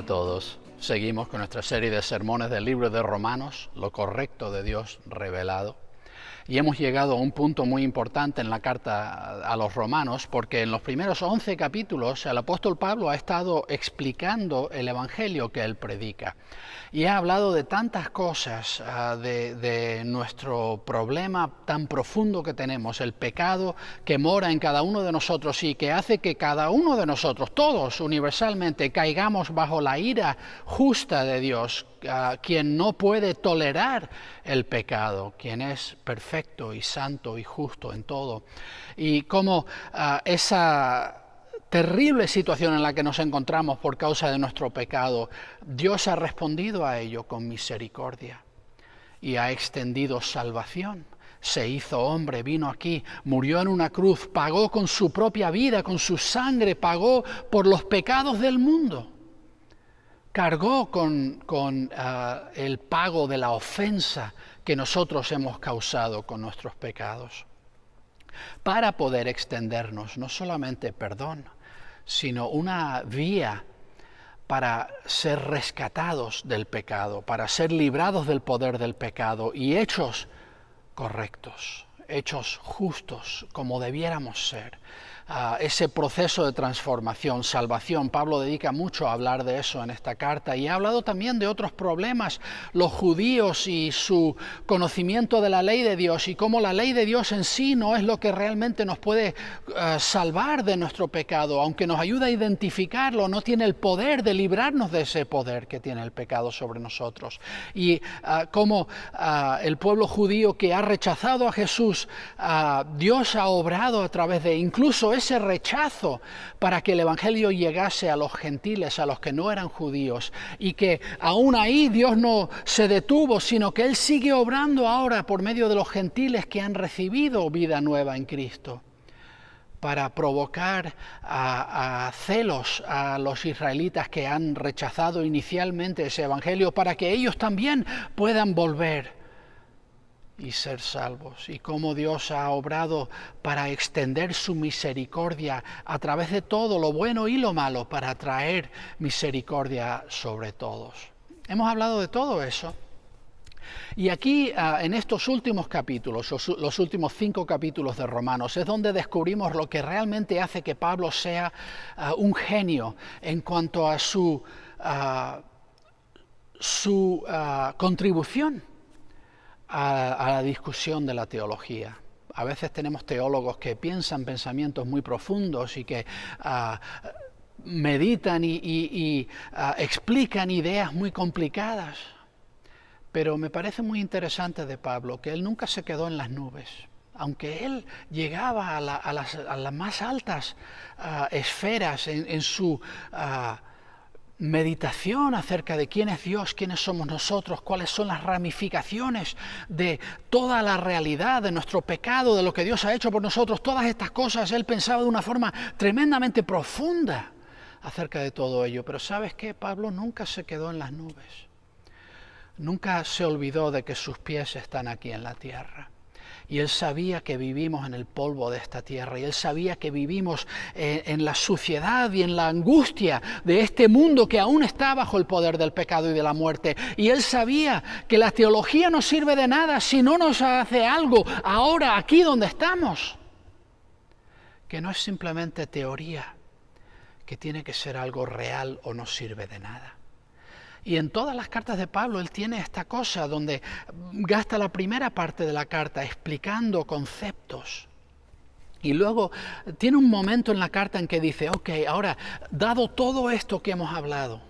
a todos. Seguimos con nuestra serie de sermones del libro de Romanos, lo correcto de Dios revelado. Y hemos llegado a un punto muy importante en la carta a los romanos, porque en los primeros 11 capítulos el apóstol Pablo ha estado explicando el evangelio que él predica. Y ha hablado de tantas cosas, de nuestro problema tan profundo que tenemos, el pecado que mora en cada uno de nosotros y que hace que cada uno de nosotros, todos universalmente, caigamos bajo la ira justa de Dios, quien no puede tolerar el pecado, quien es perfecto y santo y justo en todo. Y como esa terrible situación en la que nos encontramos por causa de nuestro pecado, Dios ha respondido a ello con misericordia y ha extendido salvación. Se hizo hombre, vino aquí, murió en una cruz, pagó con su propia vida, con su sangre, pagó por los pecados del mundo. Cargó con el pago de la ofensa que nosotros hemos causado con nuestros pecados, para poder extendernos no solamente perdón, sino una vía para ser rescatados del pecado, para ser librados del poder del pecado y hechos correctos, hechos justos como debiéramos ser. Ese proceso de transformación, salvación. Pablo dedica mucho a hablar de eso en esta carta y ha hablado también de otros problemas, los judíos y su conocimiento de la ley de Dios y cómo la ley de Dios en sí no es lo que realmente nos puede salvar de nuestro pecado, aunque nos ayuda a identificarlo, no tiene el poder de librarnos de ese poder que tiene el pecado sobre nosotros. Y cómo el pueblo judío que ha rechazado a Jesús, Dios ha obrado a través de incluso ese rechazo para que el evangelio llegase a los gentiles, a los que no eran judíos, y que aún ahí Dios no se detuvo, sino que Él sigue obrando ahora por medio de los gentiles que han recibido vida nueva en Cristo, para provocar a celos a los israelitas que han rechazado inicialmente ese evangelio, para que ellos también puedan volver y ser salvos, y cómo Dios ha obrado para extender su misericordia a través de todo lo bueno y lo malo, para traer misericordia sobre todos. Hemos hablado de todo eso. Y aquí, en estos últimos capítulos, los últimos 5 capítulos de Romanos, es donde descubrimos lo que realmente hace que Pablo sea un genio en cuanto a su contribución a la discusión de la teología. A veces tenemos teólogos que piensan pensamientos muy profundos y que meditan y explican ideas muy complicadas. Pero me parece muy interesante de Pablo que él nunca se quedó en las nubes. Aunque él llegaba a las más altas esferas en su meditación acerca de quién es Dios, quiénes somos nosotros, cuáles son las ramificaciones de toda la realidad, de nuestro pecado, de lo que Dios ha hecho por nosotros, todas estas cosas, él pensaba de una forma tremendamente profunda acerca de todo ello. Pero ¿sabes qué? Pablo nunca se quedó en las nubes. Nunca se olvidó de que sus pies están aquí en la tierra. Y él sabía que vivimos en el polvo de esta tierra, y él sabía que vivimos en la suciedad y en la angustia de este mundo que aún está bajo el poder del pecado y de la muerte. Y él sabía que la teología no sirve de nada si no nos hace algo ahora, aquí donde estamos. Que no es simplemente teoría, que tiene que ser algo real o no sirve de nada. Y en todas las cartas de Pablo él tiene esta cosa donde gasta la primera parte de la carta explicando conceptos. Y luego tiene un momento en la carta en que dice, ok, ahora, dado todo esto que hemos hablado,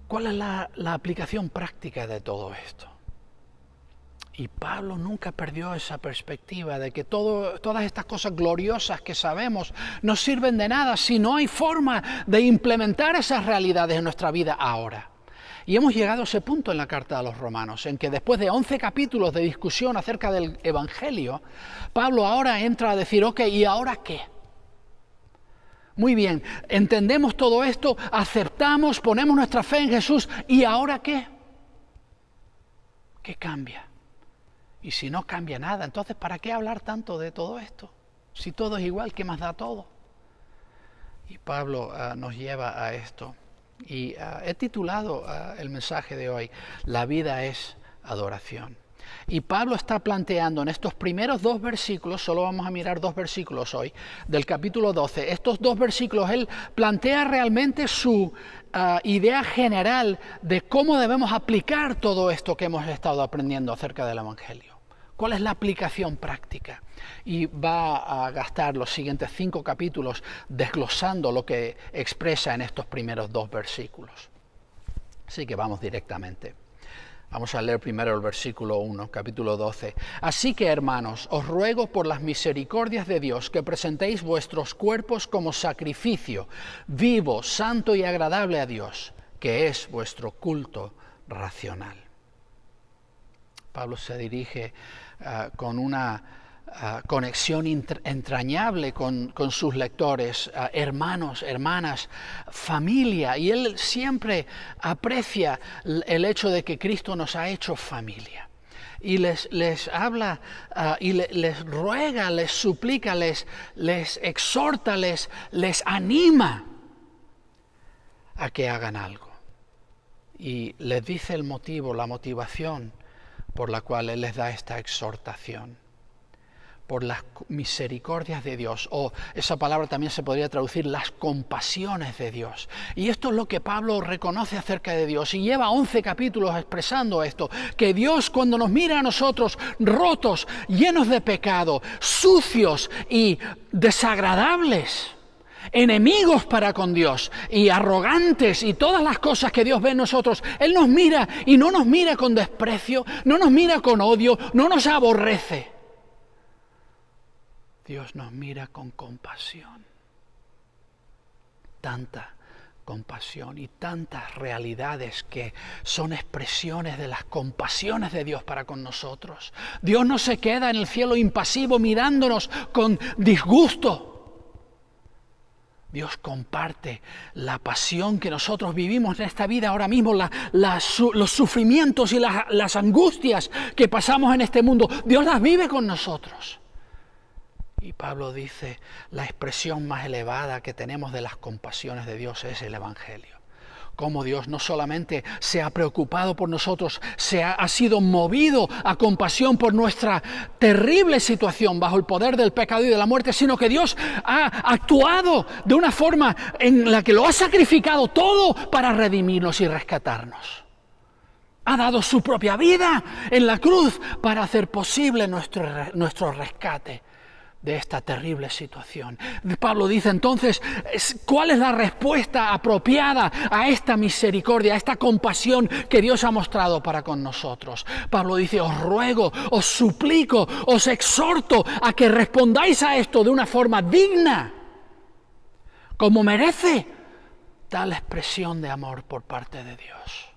¿cuál es la aplicación práctica de todo esto? Y Pablo nunca perdió esa perspectiva de que todas estas cosas gloriosas que sabemos no sirven de nada si no hay forma de implementar esas realidades en nuestra vida ahora. Y hemos llegado a ese punto en la carta a los Romanos, en que después de 11 capítulos de discusión acerca del Evangelio, Pablo ahora entra a decir, ok, ¿y ahora qué? Muy bien, entendemos todo esto, aceptamos, ponemos nuestra fe en Jesús, ¿y ahora qué? ¿Qué cambia? Y si no cambia nada, entonces ¿para qué hablar tanto de todo esto? Si todo es igual, ¿qué más da todo? Y Pablo nos lleva a esto. Y he titulado el mensaje de hoy, La vida es adoración. Y Pablo está planteando en estos primeros 2 versículos, solo vamos a mirar 2 versículos hoy, del capítulo 12, estos 2 versículos, él plantea realmente su idea general de cómo debemos aplicar todo esto que hemos estado aprendiendo acerca del Evangelio. ¿Cuál es la aplicación práctica? Y va a gastar los siguientes 5 capítulos desglosando lo que expresa en estos primeros 2 versículos. Así que vamos directamente. Vamos a leer primero el versículo 1, capítulo 12. Así que, hermanos, os ruego por las misericordias de Dios que presentéis vuestros cuerpos como sacrificio, vivo, santo y agradable a Dios, que es vuestro culto racional. Pablo se dirige con una conexión entrañable con sus lectores, hermanos, hermanas, familia, y él siempre aprecia el hecho de que Cristo nos ha hecho familia. Y les habla y les ruega, les suplica, les exhorta, les anima a que hagan algo. Y les dice el motivo, la motivación por la cual él les da esta exhortación. Por las misericordias de Dios, o esa palabra también se podría traducir las compasiones de Dios. Y esto es lo que Pablo reconoce acerca de Dios, y lleva 11 capítulos expresando esto, que Dios cuando nos mira a nosotros rotos, llenos de pecado, sucios y desagradables, enemigos para con Dios y arrogantes y todas las cosas que Dios ve en nosotros, Él nos mira y no nos mira con desprecio, no nos mira con odio, no nos aborrece. Dios nos mira con compasión, tanta compasión y tantas realidades que son expresiones de las compasiones de Dios para con nosotros. Dios no se queda en el cielo impasivo mirándonos con disgusto. Dios comparte la pasión que nosotros vivimos en esta vida ahora mismo, los sufrimientos y las angustias que pasamos en este mundo. Dios las vive con nosotros. Y Pablo dice, la expresión más elevada que tenemos de las compasiones de Dios es el Evangelio. Cómo Dios no solamente se ha preocupado por nosotros, ha sido movido a compasión por nuestra terrible situación bajo el poder del pecado y de la muerte, sino que Dios ha actuado de una forma en la que lo ha sacrificado todo para redimirnos y rescatarnos. Ha dado su propia vida en la cruz para hacer posible nuestro rescate de esta terrible situación. Pablo dice entonces, ¿cuál es la respuesta apropiada a esta misericordia, a esta compasión que Dios ha mostrado para con nosotros? Pablo dice, os ruego, os suplico, os exhorto a que respondáis a esto de una forma digna, como merece tal expresión de amor por parte de Dios.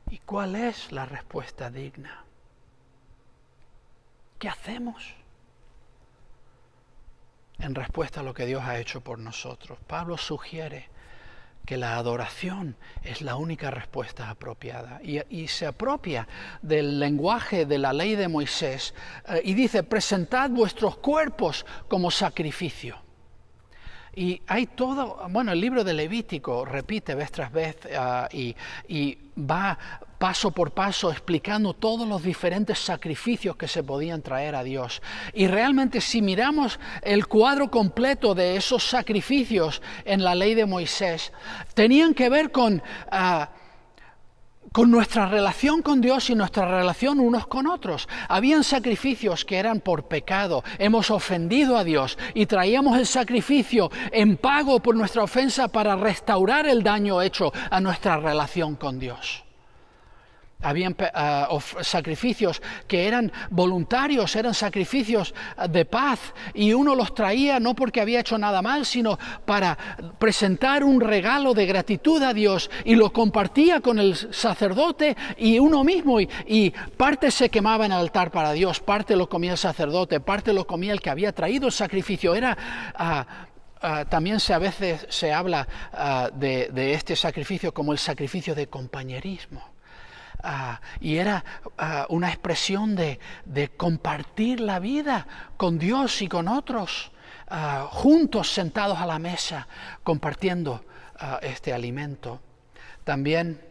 ¿Y cuál es la respuesta digna? ¿Qué hacemos en respuesta a lo que Dios ha hecho por nosotros? Pablo sugiere que la adoración es la única respuesta apropiada y se apropia del lenguaje de la ley de Moisés y dice, presentad vuestros cuerpos como sacrificio. Y hay todo, el libro de Levítico repite vez tras vez y va paso por paso explicando todos los diferentes sacrificios que se podían traer a Dios. Y realmente si miramos el cuadro completo de esos sacrificios en la ley de Moisés, tenían que ver con nuestra relación con Dios y nuestra relación unos con otros. Habían sacrificios que eran por pecado, hemos ofendido a Dios y traíamos el sacrificio en pago por nuestra ofensa para restaurar el daño hecho a nuestra relación con Dios. Habían sacrificios que eran voluntarios, eran sacrificios de paz, y uno los traía no porque había hecho nada mal, sino para presentar un regalo de gratitud a Dios, y lo compartía con el sacerdote y uno mismo, y parte se quemaba en el altar para Dios, parte lo comía el sacerdote, parte lo comía el que había traído el sacrificio. También a veces se habla de este sacrificio como el sacrificio de compañerismo. Y era una expresión de compartir la vida con Dios y con otros, juntos sentados a la mesa, compartiendo este alimento. También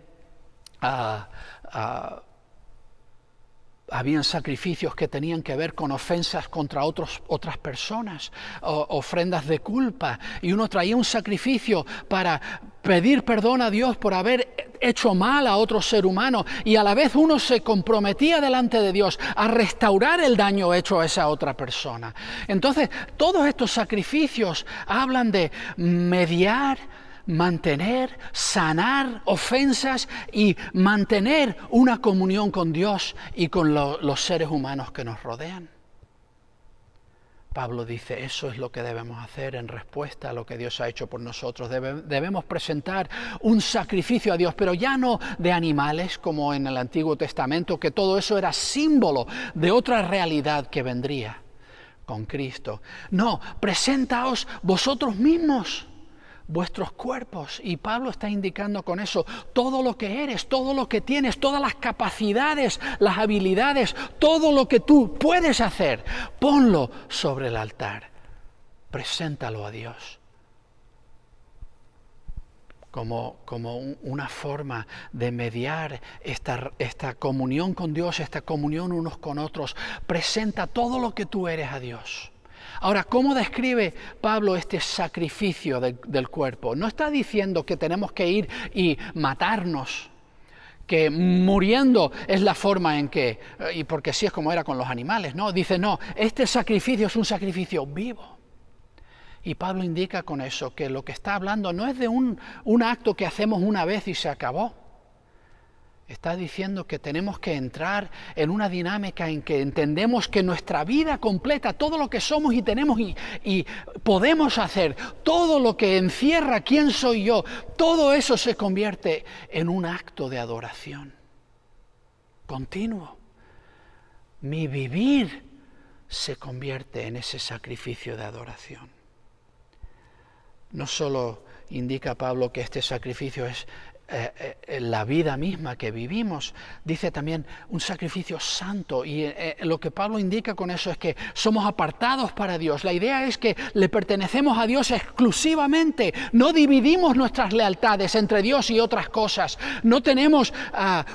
habían sacrificios que tenían que ver con ofensas contra otras personas, ofrendas de culpa, y uno traía un sacrificio para pedir perdón a Dios por haber hecho mal a otro ser humano, y a la vez uno se comprometía delante de Dios a restaurar el daño hecho a esa otra persona. Entonces, todos estos sacrificios hablan de mediar, mantener, sanar ofensas y mantener una comunión con Dios y con los seres humanos que nos rodean. Pablo dice, eso es lo que debemos hacer en respuesta a lo que Dios ha hecho por nosotros. Debemos presentar un sacrificio a Dios, pero ya no de animales como en el Antiguo Testamento, que todo eso era símbolo de otra realidad que vendría con Cristo. No, presentaos vosotros mismos, vuestros cuerpos, y Pablo está indicando con eso todo lo que eres, todo lo que tienes, todas las capacidades, las habilidades, todo lo que tú puedes hacer, ponlo sobre el altar, preséntalo a Dios como una forma de mediar esta comunión con Dios, esta comunión unos con otros. Presenta todo lo que tú eres a Dios. Ahora, ¿cómo describe Pablo este sacrificio del cuerpo? No está diciendo que tenemos que ir y matarnos, que muriendo es la forma en que, y porque así es como era con los animales, ¿no? Dice, no, este sacrificio es un sacrificio vivo. Y Pablo indica con eso que lo que está hablando no es de un acto que hacemos una vez y se acabó. Está diciendo que tenemos que entrar en una dinámica en que entendemos que nuestra vida completa, todo lo que somos y tenemos y podemos hacer, todo lo que encierra quién soy yo, todo eso se convierte en un acto de adoración continuo. Mi vivir se convierte en ese sacrificio de adoración. No solo indica Pablo que este sacrificio es la vida misma que vivimos, dice también un sacrificio santo, y lo que Pablo indica con eso es que somos apartados para Dios. La idea es que le pertenecemos a Dios exclusivamente, no dividimos nuestras lealtades entre Dios y otras cosas, no tenemos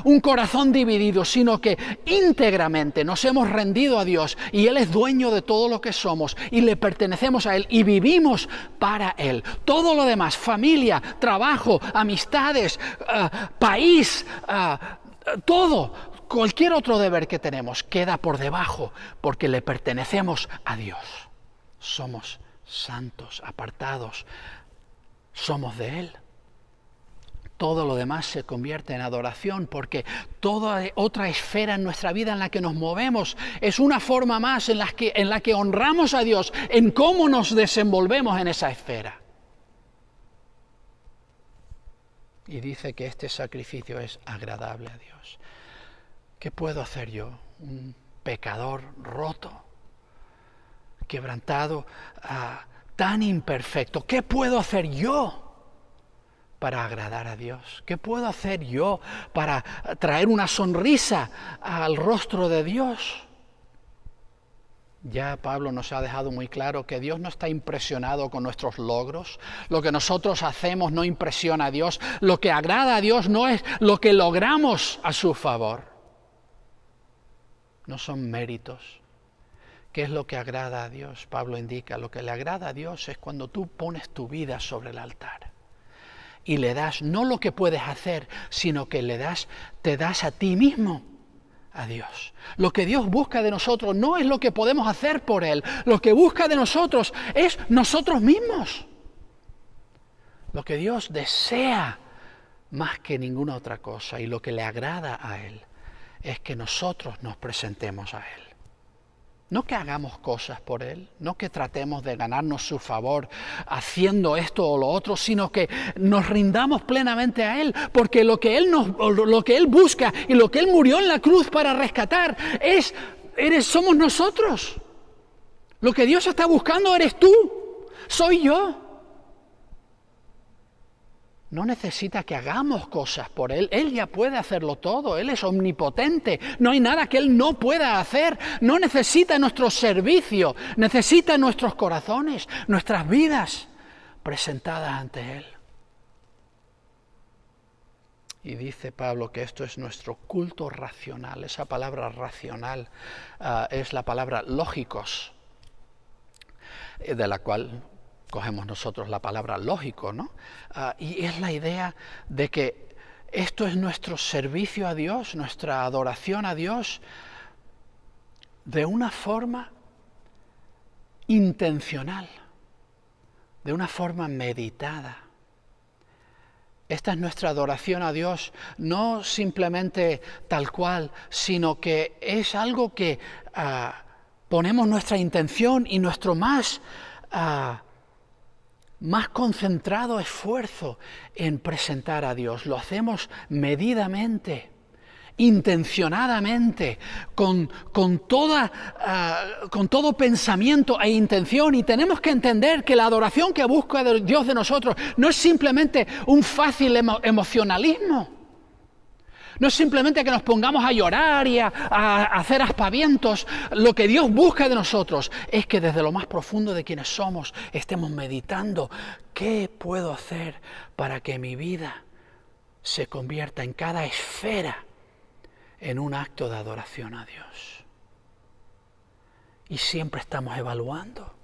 un corazón dividido, sino que íntegramente nos hemos rendido a Dios y Él es dueño de todo lo que somos y le pertenecemos a Él y vivimos para Él. Todo lo demás, familia, trabajo, amistades, país, todo, cualquier otro deber que tenemos queda por debajo porque le pertenecemos a Dios. Somos santos, apartados, somos de Él. Todo lo demás se convierte en adoración porque toda otra esfera en nuestra vida en la que nos movemos es una forma más en la que honramos a Dios en cómo nos desenvolvemos en esa esfera. Y dice que este sacrificio es agradable a Dios. ¿Qué puedo hacer yo? Un pecador roto, quebrantado, tan imperfecto. ¿Qué puedo hacer yo para agradar a Dios? ¿Qué puedo hacer yo para traer una sonrisa al rostro de Dios? Ya Pablo nos ha dejado muy claro que Dios no está impresionado con nuestros logros. Lo que nosotros hacemos no impresiona a Dios. Lo que agrada a Dios no es lo que logramos a su favor. No son méritos. ¿Qué es lo que agrada a Dios? Pablo indica, lo que le agrada a Dios es cuando tú pones tu vida sobre el altar y le das no lo que puedes hacer, sino que te das a ti mismo a Dios. Lo que Dios busca de nosotros no es lo que podemos hacer por Él. Lo que busca de nosotros es nosotros mismos. Lo que Dios desea más que ninguna otra cosa y lo que le agrada a Él es que nosotros nos presentemos a Él. No que hagamos cosas por Él, no que tratemos de ganarnos su favor haciendo esto o lo otro, sino que nos rindamos plenamente a Él, porque lo que Él busca y lo que Él murió en la cruz para rescatar somos nosotros. Lo que Dios está buscando eres tú, soy yo. No necesita que hagamos cosas por Él. Él ya puede hacerlo todo. Él es omnipotente. No hay nada que Él no pueda hacer. No necesita nuestro servicio. Necesita nuestros corazones, nuestras vidas presentadas ante Él. Y dice Pablo que esto es nuestro culto racional. Esa palabra racional es la palabra lógicos, de la cual cogemos nosotros la palabra lógico, ¿no? Y es la idea de que esto es nuestro servicio a Dios, nuestra adoración a Dios, de una forma intencional, de una forma meditada. Esta es nuestra adoración a Dios, no simplemente tal cual, sino que es algo que ponemos nuestra intención y nuestro más concentrado esfuerzo en presentar a Dios. Lo hacemos medidamente, intencionadamente, con todo pensamiento e intención. Y tenemos que entender que la adoración que busca Dios de nosotros no es simplemente un fácil emocionalismo. No es simplemente que nos pongamos a llorar y a hacer aspavientos. Lo que Dios busca de nosotros es que desde lo más profundo de quienes somos estemos meditando qué puedo hacer para que mi vida se convierta en cada esfera en un acto de adoración a Dios. Y siempre estamos evaluando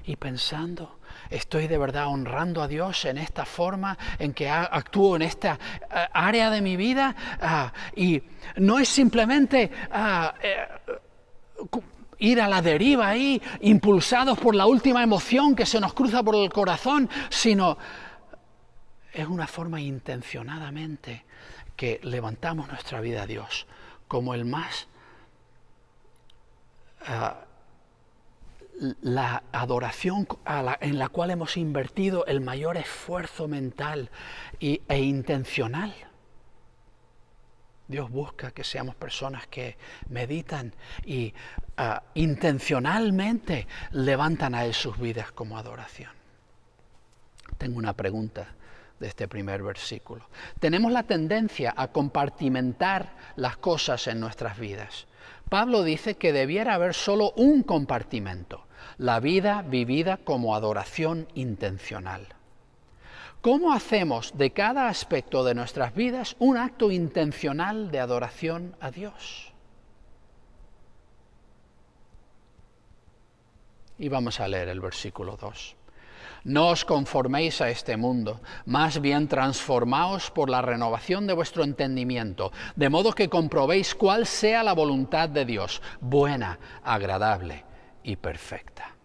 y pensando, ¿estoy de verdad honrando a Dios en esta forma en que actúo en esta área de mi vida? Y no es simplemente ir a la deriva ahí, impulsados por la última emoción que se nos cruza por el corazón, sino es una forma intencionadamente que levantamos nuestra vida a Dios como el más... la adoración en la cual hemos invertido el mayor esfuerzo mental e intencional. Dios busca que seamos personas que meditan y intencionalmente levantan a Él sus vidas como adoración. Tengo una pregunta de este primer versículo. Tenemos la tendencia a compartimentar las cosas en nuestras vidas. Pablo dice que debiera haber solo un compartimento, la vida vivida como adoración intencional. ¿Cómo hacemos de cada aspecto de nuestras vidas un acto intencional de adoración a Dios? Y vamos a leer el versículo 2. No os conforméis a este mundo, más bien transformaos por la renovación de vuestro entendimiento, de modo que comprobéis cuál sea la voluntad de Dios, buena, agradable y perfecta.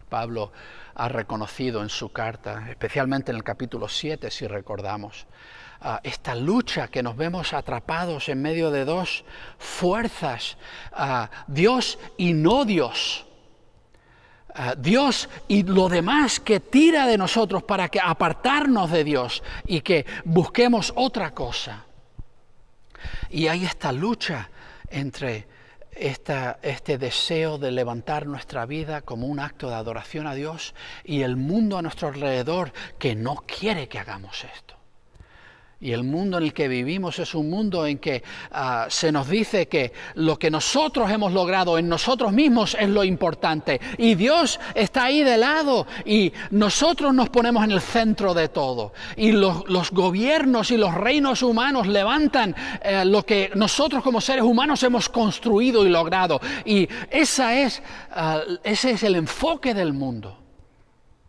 Pablo ha reconocido en su carta, especialmente en el capítulo 7, si recordamos, esta lucha que nos vemos atrapados en medio de dos fuerzas, Dios y no Dios. Dios y lo demás que tira de nosotros para que apartarnos de Dios y que busquemos otra cosa. Y hay esta lucha entre este deseo de levantar nuestra vida como un acto de adoración a Dios y el mundo a nuestro alrededor que no quiere que hagamos esto. Y el mundo en el que vivimos es un mundo en que se nos dice que lo que nosotros hemos logrado en nosotros mismos es lo importante. Y Dios está ahí de lado y nosotros nos ponemos en el centro de todo. Y los gobiernos y los reinos humanos levantan lo que nosotros como seres humanos hemos construido y logrado. Y ese es el enfoque del mundo.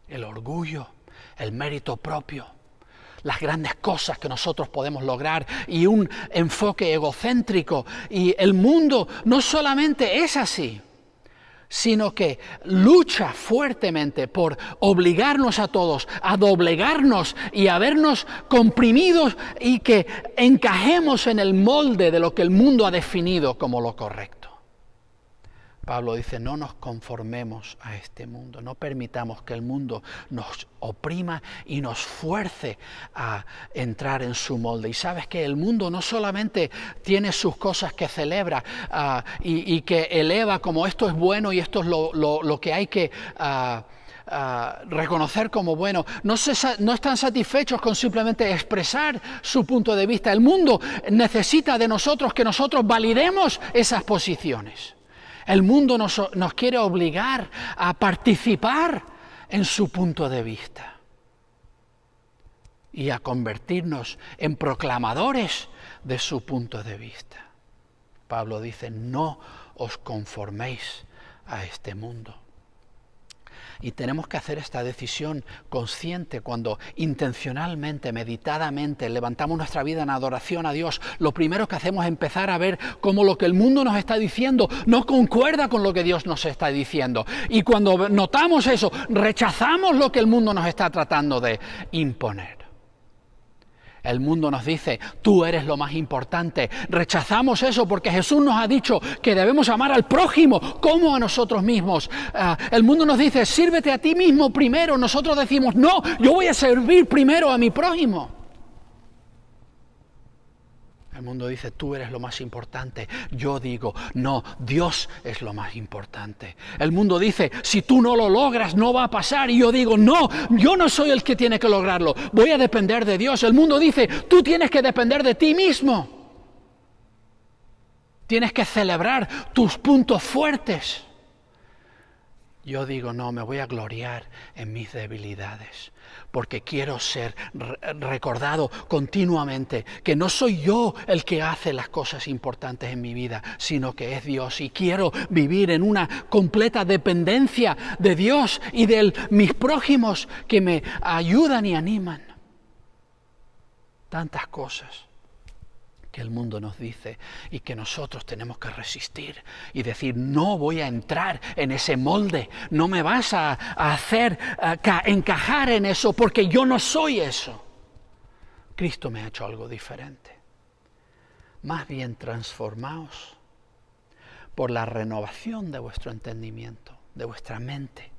El orgullo, el mérito propio, las grandes cosas que nosotros podemos lograr y un enfoque egocéntrico. Y el mundo no solamente es así, sino que lucha fuertemente por obligarnos a todos a doblegarnos y a vernos comprimidos y que encajemos en el molde de lo que el mundo ha definido como lo correcto. Pablo dice, no nos conformemos a este mundo, no permitamos que el mundo nos oprima y nos fuerce a entrar en su molde. Y sabes que el mundo no solamente tiene sus cosas que celebra y que eleva como esto es bueno y esto es lo que hay que reconocer como bueno. No están satisfechos con simplemente expresar su punto de vista. El mundo necesita de nosotros que nosotros validemos esas posiciones. El mundo nos quiere obligar a participar en su punto de vista. y a convertirnos en proclamadores de su punto de vista. Pablo dice, no os conforméis a este mundo. Y tenemos que hacer esta decisión consciente cuando intencionalmente, meditadamente, levantamos nuestra vida en adoración a Dios. Lo primero que hacemos es empezar a ver cómo lo que el mundo nos está diciendo no concuerda con lo que Dios nos está diciendo. Y cuando notamos eso, rechazamos lo que el mundo nos está tratando de imponer. El mundo nos dice, tú eres lo más importante. Rechazamos eso porque Jesús nos ha dicho que debemos amar al prójimo como a nosotros mismos. El mundo nos dice, sírvete a ti mismo primero. Nosotros decimos, no, yo voy a servir primero a mi prójimo. El mundo dice, tú eres lo más importante. Yo digo, no, Dios es lo más importante. El mundo dice, si tú no lo logras, no va a pasar. Y yo digo, no, yo no soy el que tiene que lograrlo. Voy a depender de Dios. El mundo dice, tú tienes que depender de ti mismo. Tienes que celebrar tus puntos fuertes. Yo digo, no, me voy a gloriar en mis debilidades, porque quiero ser recordado continuamente que no soy yo el que hace las cosas importantes en mi vida, sino que es Dios. Y quiero vivir en una completa dependencia de Dios y de mis prójimos que me ayudan y animan. Tantas cosas que el mundo nos dice y que nosotros tenemos que resistir y decir, no voy a entrar en ese molde, no me vas a hacer encajar en eso porque yo no soy eso. Cristo me ha hecho algo diferente. Más bien transformaos por la renovación de vuestro entendimiento, de vuestra mente.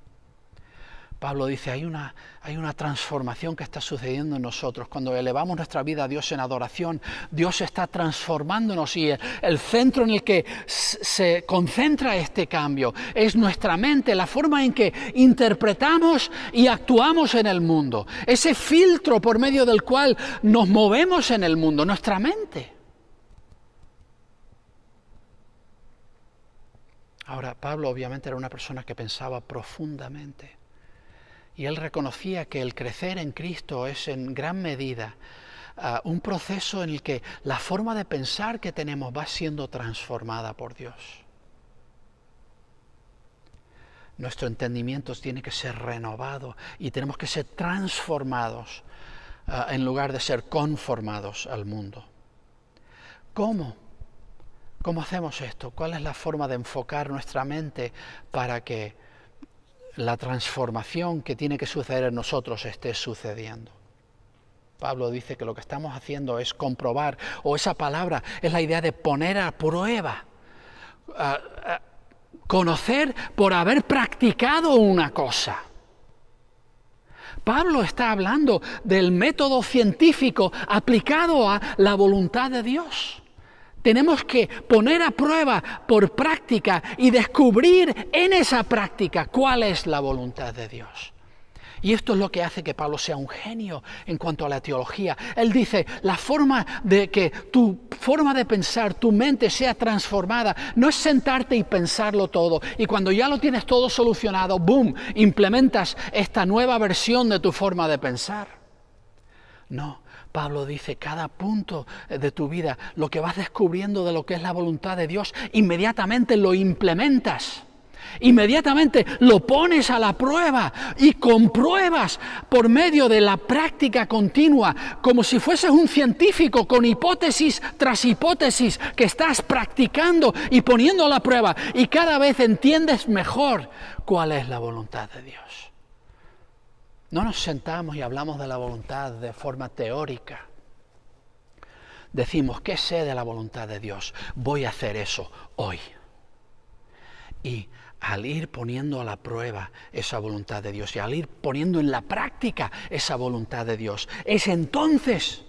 Pablo dice, hay una transformación que está sucediendo en nosotros. Cuando elevamos nuestra vida a Dios en adoración, Dios está transformándonos y el centro en el que se concentra este cambio es nuestra mente, la forma en que interpretamos y actuamos en el mundo. Ese filtro por medio del cual nos movemos en el mundo, nuestra mente. Ahora, Pablo obviamente era una persona que pensaba profundamente. Y él reconocía que el crecer en Cristo es en gran medida un proceso en el que la forma de pensar que tenemos va siendo transformada por Dios. Nuestro entendimiento tiene que ser renovado y tenemos que ser transformados en lugar de ser conformados al mundo. ¿Cómo? ¿Cómo hacemos esto? ¿Cuál es la forma de enfocar nuestra mente para que la transformación que tiene que suceder en nosotros esté sucediendo? Pablo dice que lo que estamos haciendo es comprobar, o esa palabra es la idea de poner a prueba, conocer por haber practicado una cosa. Pablo está hablando del método científico aplicado a la voluntad de Dios. Tenemos que poner a prueba por práctica y descubrir en esa práctica cuál es la voluntad de Dios. Y esto es lo que hace que Pablo sea un genio en cuanto a la teología. Él dice, la forma de que tu forma de pensar, tu mente sea transformada, no es sentarte y pensarlo todo. Y cuando ya lo tienes todo solucionado, ¡boom!, implementas esta nueva versión de tu forma de pensar. No. Pablo dice, cada punto de tu vida, lo que vas descubriendo de lo que es la voluntad de Dios, inmediatamente lo implementas. Inmediatamente lo pones a la prueba y compruebas por medio de la práctica continua, como si fueses un científico con hipótesis tras hipótesis que estás practicando y poniendo a la prueba, y cada vez entiendes mejor cuál es la voluntad de Dios. No nos sentamos y hablamos de la voluntad de forma teórica. Decimos, ¿qué sé de la voluntad de Dios? Voy a hacer eso hoy. Y al ir poniendo a la prueba esa voluntad de Dios y al ir poniendo en la práctica esa voluntad de Dios, es entonces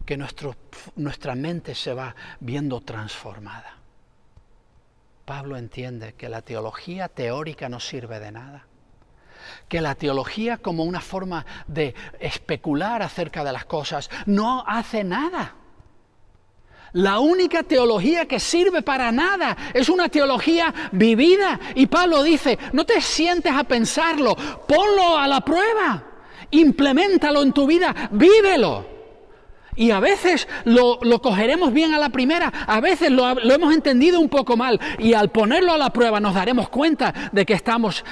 que nuestra mente se va viendo transformada. Pablo entiende que la teología teórica no sirve de nada. Que la teología como una forma de especular acerca de las cosas no hace nada. La única teología que sirve para nada es una teología vivida. Y Pablo dice, no te sientes a pensarlo, ponlo a la prueba. impleméntalo en tu vida, vívelo. Y a veces lo cogeremos bien a la primera, a veces lo hemos entendido un poco mal, y al ponerlo a la prueba nos daremos cuenta de que estamos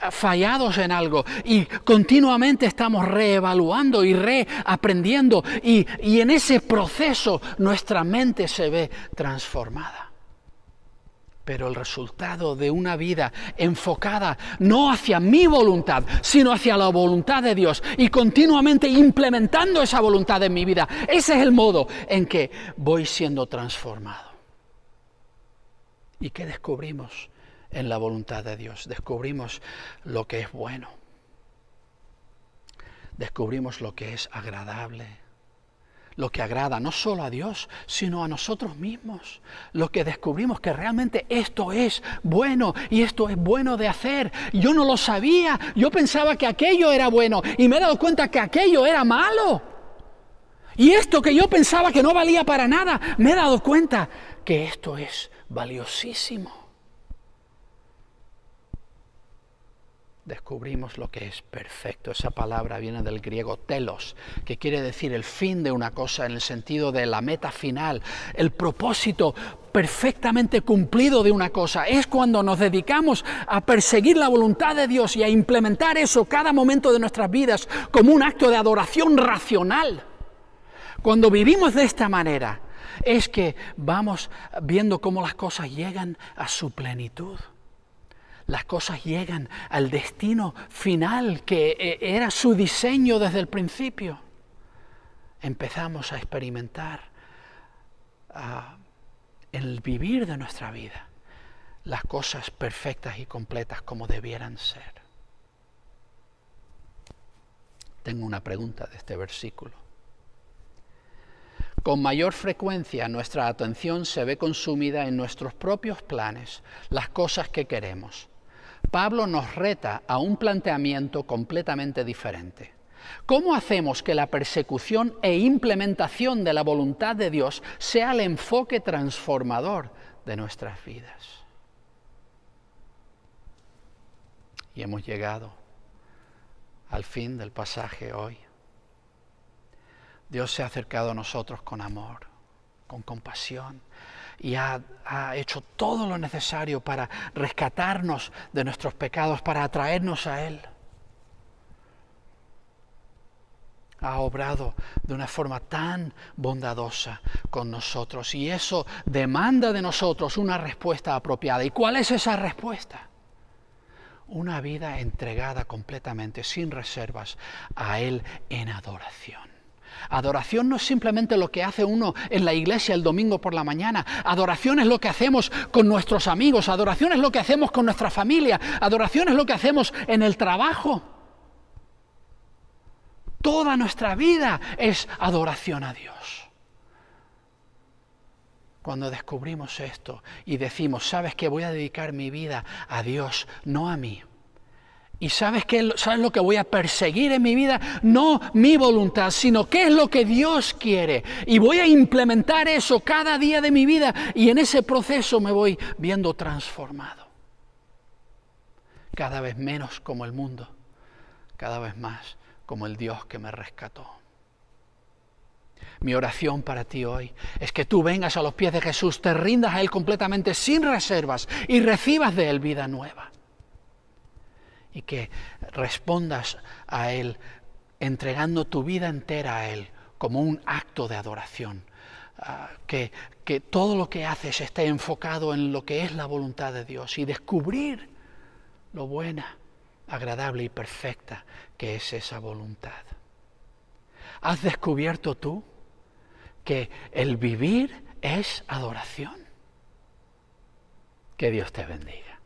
fallados en algo, y continuamente estamos reevaluando y reaprendiendo, y en ese proceso nuestra mente se ve transformada. Pero el resultado de una vida enfocada no hacia mi voluntad, sino hacia la voluntad de Dios, y continuamente implementando esa voluntad en mi vida, ese es el modo en que voy siendo transformado. ¿Y qué descubrimos en la voluntad de Dios? Descubrimos lo que es bueno. Descubrimos lo que es agradable. Lo que agrada no solo a Dios, sino a nosotros mismos. Lo que descubrimos que realmente esto es bueno y esto es bueno de hacer. Yo no lo sabía, yo pensaba que aquello era bueno y me he dado cuenta que aquello era malo. Y esto que yo pensaba que no valía para nada, me he dado cuenta que esto es valiosísimo. Descubrimos lo que es perfecto. Esa palabra viene del griego telos, que quiere decir el fin de una cosa en el sentido de la meta final, el propósito perfectamente cumplido de una cosa. Es cuando nos dedicamos a perseguir la voluntad de Dios y a implementar eso cada momento de nuestras vidas como un acto de adoración racional. Cuando vivimos de esta manera, es que vamos viendo cómo las cosas llegan a su plenitud. Las cosas llegan al destino final que era su diseño desde el principio. Empezamos a experimentar en el vivir de nuestra vida las cosas perfectas y completas como debieran ser. Tengo una pregunta de este versículo. Con mayor frecuencia nuestra atención se ve consumida en nuestros propios planes, las cosas que queremos. Pablo nos reta a un planteamiento completamente diferente. ¿Cómo hacemos que la persecución e implementación de la voluntad de Dios sea el enfoque transformador de nuestras vidas? Y hemos llegado al fin del pasaje hoy. Dios se ha acercado a nosotros con amor, con compasión, y ha hecho todo lo necesario para rescatarnos de nuestros pecados, para atraernos a Él. Ha obrado de una forma tan bondadosa con nosotros, y eso demanda de nosotros una respuesta apropiada. ¿Y cuál es esa respuesta? Una vida entregada completamente, sin reservas, a Él en adoración. Adoración no es simplemente lo que hace uno en la iglesia el domingo por la mañana. Adoración es lo que hacemos con nuestros amigos. Adoración es lo que hacemos con nuestra familia. Adoración es lo que hacemos en el trabajo. Toda nuestra vida es adoración a Dios. Cuando descubrimos esto y decimos, ¿sabes qué? Voy a dedicar mi vida a Dios, no a mí. Y ¿sabes lo que voy a perseguir en mi vida? No mi voluntad, sino qué es lo que Dios quiere. Y voy a implementar eso cada día de mi vida, y en ese proceso me voy viendo transformado. Cada vez menos como el mundo, cada vez más como el Dios que me rescató. Mi oración para ti hoy es que tú vengas a los pies de Jesús, te rindas a Él completamente sin reservas y recibas de Él vida nueva. Y que respondas a Él entregando tu vida entera a Él como un acto de adoración. Que todo lo que haces esté enfocado en lo que es la voluntad de Dios y descubrir lo buena, agradable y perfecta que es esa voluntad. ¿Has descubierto tú que el vivir es adoración? Que Dios te bendiga.